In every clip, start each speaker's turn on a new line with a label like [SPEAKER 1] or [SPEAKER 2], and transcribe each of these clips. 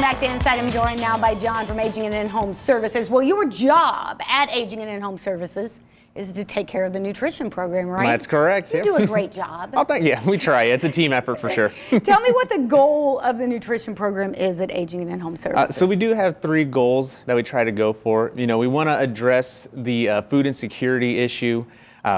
[SPEAKER 1] Welcome back to Inside. I'm joined now by John from Aging and In-Home Services. Well, your job at Aging and In-Home Services is to take care of the nutrition program, right?
[SPEAKER 2] That's correct.
[SPEAKER 1] You do a great job.
[SPEAKER 2] Oh, thank you. We try. It's a team effort for sure.
[SPEAKER 1] Tell me what the goal of the nutrition program is at Aging and In-Home Services.
[SPEAKER 2] So we do have 3 goals that we try to go for. You know, we want to address the food insecurity issue.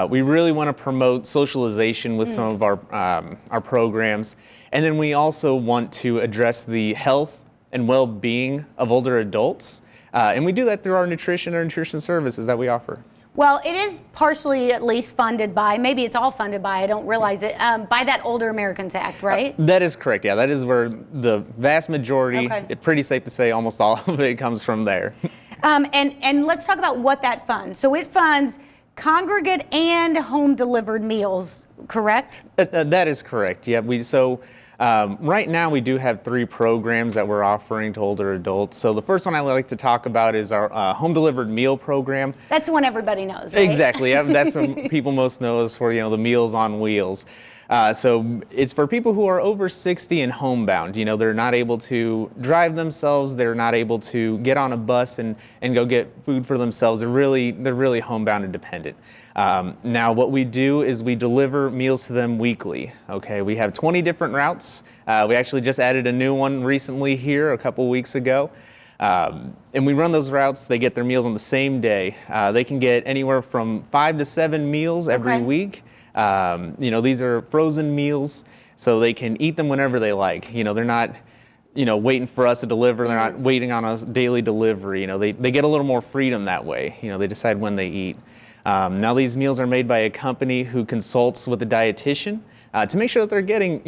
[SPEAKER 2] We really want to promote socialization with some of our programs. And then we also want to address the health and well-being of older adults. And we do that through our nutrition services that we offer.
[SPEAKER 1] Well, it is partially at least funded by, maybe it's all funded by, I don't realize it, by that Older Americans Act, right?
[SPEAKER 2] That is correct, yeah. That is where the vast majority, it's pretty safe to say almost all of it comes from there.
[SPEAKER 1] And let's talk about what that funds. So it funds congregate and home-delivered meals, correct?
[SPEAKER 2] That is correct, yeah. Right now we do have 3 programs that we're offering to older adults. So the first one I like to talk about is our home delivered meal program.
[SPEAKER 1] That's the one everybody knows, right?
[SPEAKER 2] Exactly. That's what people most know is for, the Meals on Wheels. So it's for people who are over 60 and homebound. You know, they're not able to drive themselves. They're not able to get on a bus and go get food for themselves. They're really homebound and dependent. Now what we do is we deliver meals to them weekly. Okay, we have 20 different routes. We actually just added a new one recently here a couple weeks ago. And we run those routes. They get their meals on the same day. They can get anywhere from 5 to 7 meals every week. These are frozen meals, so they can eat them whenever they like. They're not waiting for us to deliver. They're not waiting on a daily delivery. They get a little more freedom that way. They decide when they eat. Now these meals are made by a company who consults with a dietitian to make sure that they're getting,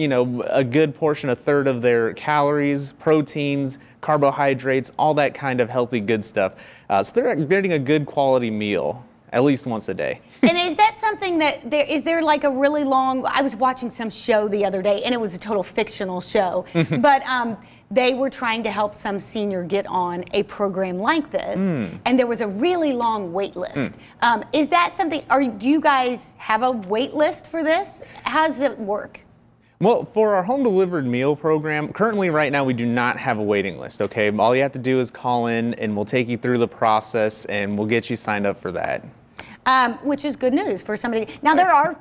[SPEAKER 2] a good portion, a third of their calories, proteins, carbohydrates, all that kind of healthy, good stuff. So they're getting a good quality meal at least once a day.
[SPEAKER 1] And is that something that is there like a really long, I was watching some show the other day and it was a total fictional show, but they were trying to help some senior get on a program like this, and there was a really long wait list. Is that something, do you guys have a wait list for this? How does it work?
[SPEAKER 2] Well, for our home delivered meal program, currently right now we do not have a waiting list, okay? All you have to do is call in and we'll take you through the process and we'll get you signed up for that.
[SPEAKER 1] Which is good news for somebody. Now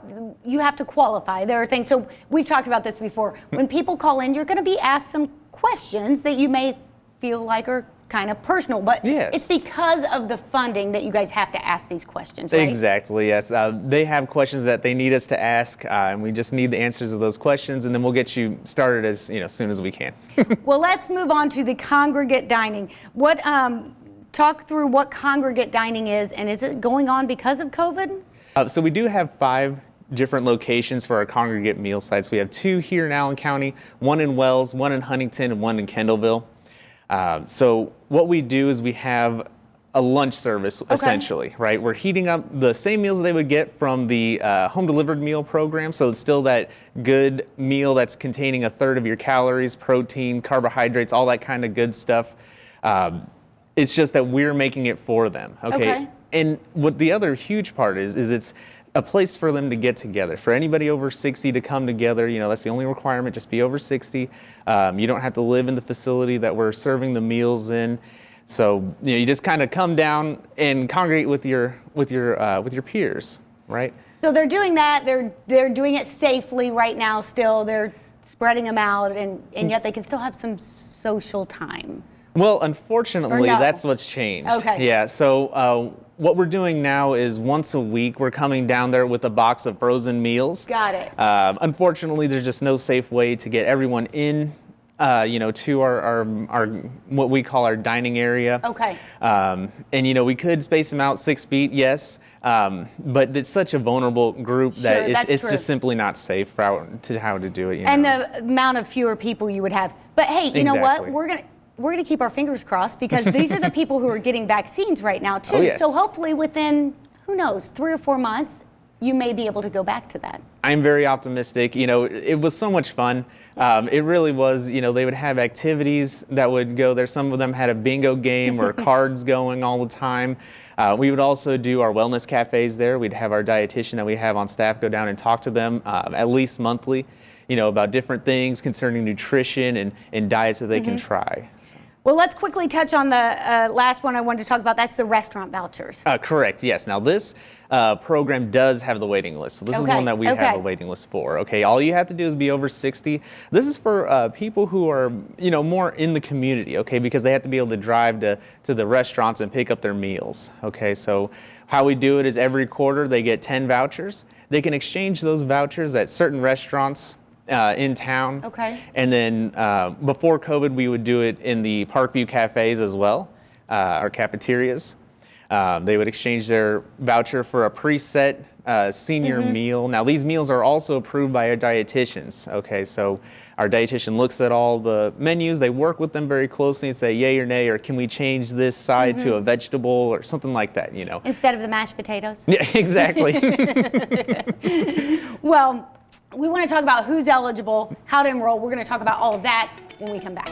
[SPEAKER 1] you have to qualify. There are things, so we've talked about this before. When people call in, you're going to be asked some questions that you may feel like are kind of personal, but it's because of the funding that you guys have to ask these questions, right?
[SPEAKER 2] Exactly, yes. They have questions that they need us to ask, and we just need the answers to those questions, and then we'll get you started as soon as we can.
[SPEAKER 1] Well, let's move on to the congregate dining. Talk through what congregate dining is, and is it going on because of COVID?
[SPEAKER 2] So we do have 5 different locations for our congregate meal sites. We have 2 here in Allen County, 1 in Wells, 1 in Huntington, and 1 in Kendallville. So what we do is we have a lunch service, essentially, right? We're heating up the same meals they would get from the home delivered meal program. So it's still that good meal that's containing a third of your calories, protein, carbohydrates, all that kind of good stuff. It's just that we're making it for them, okay? And what the other huge part is it's a place for them to get together. For anybody over 60 to come together, that's the only requirement, just be over 60. You don't have to live in the facility that we're serving the meals in. So, you just kind of come down and congregate with your peers, right?
[SPEAKER 1] So they're doing that, they're doing it safely right now still. They're spreading them out and yet they can still have some social time.
[SPEAKER 2] Well, unfortunately, that's what's changed.
[SPEAKER 1] Okay.
[SPEAKER 2] Yeah, so what we're doing now is once a week, we're coming down there with a box of frozen meals.
[SPEAKER 1] Got it.
[SPEAKER 2] Unfortunately, there's just no safe way to get everyone in, to our what we call our dining area.
[SPEAKER 1] Okay.
[SPEAKER 2] And, we could space them out 6 feet, yes, but it's such a vulnerable group that it's just simply not safe for how to do it.
[SPEAKER 1] And the amount of fewer people you would have. But hey, you know what? We're going to keep our fingers crossed because these are the people who are getting vaccines right now too.
[SPEAKER 2] Yes.
[SPEAKER 1] So hopefully within, who knows, 3 or 4 months, you may be able to go back to that.
[SPEAKER 2] I'm very optimistic. It was so much fun. It really was. They would have activities that would go there. Some of them had a bingo game or cards going all the time. We would also do our wellness cafes there. We'd have our dietitian that we have on staff go down and talk to them at least monthly. About different things concerning nutrition and diets that they can try. So.
[SPEAKER 1] Well, let's quickly touch on the last one I wanted to talk about. That's the restaurant vouchers.
[SPEAKER 2] Correct, yes. Now this program does have the waiting list. So this is one that we have a waiting list for. Okay, all you have to do is be over 60. This is for people who are, more in the community, okay, because they have to be able to drive to the restaurants and pick up their meals. Okay, so how we do it is every quarter they get 10 vouchers. They can exchange those vouchers at certain restaurants in town.
[SPEAKER 1] Okay.
[SPEAKER 2] And then before COVID, we would do it in the Parkview cafes as well, or cafeterias. They would exchange their voucher for a preset senior meal. Now, these meals are also approved by our dietitians. Okay, so our dietitian looks at all the menus. They work with them very closely and say yay or nay, or can we change this side to a vegetable or something like that,
[SPEAKER 1] Instead of the mashed potatoes?
[SPEAKER 2] Yeah, exactly.
[SPEAKER 1] Well, we want to talk about who's eligible, how to enroll. We're going to talk about all of that when we come back.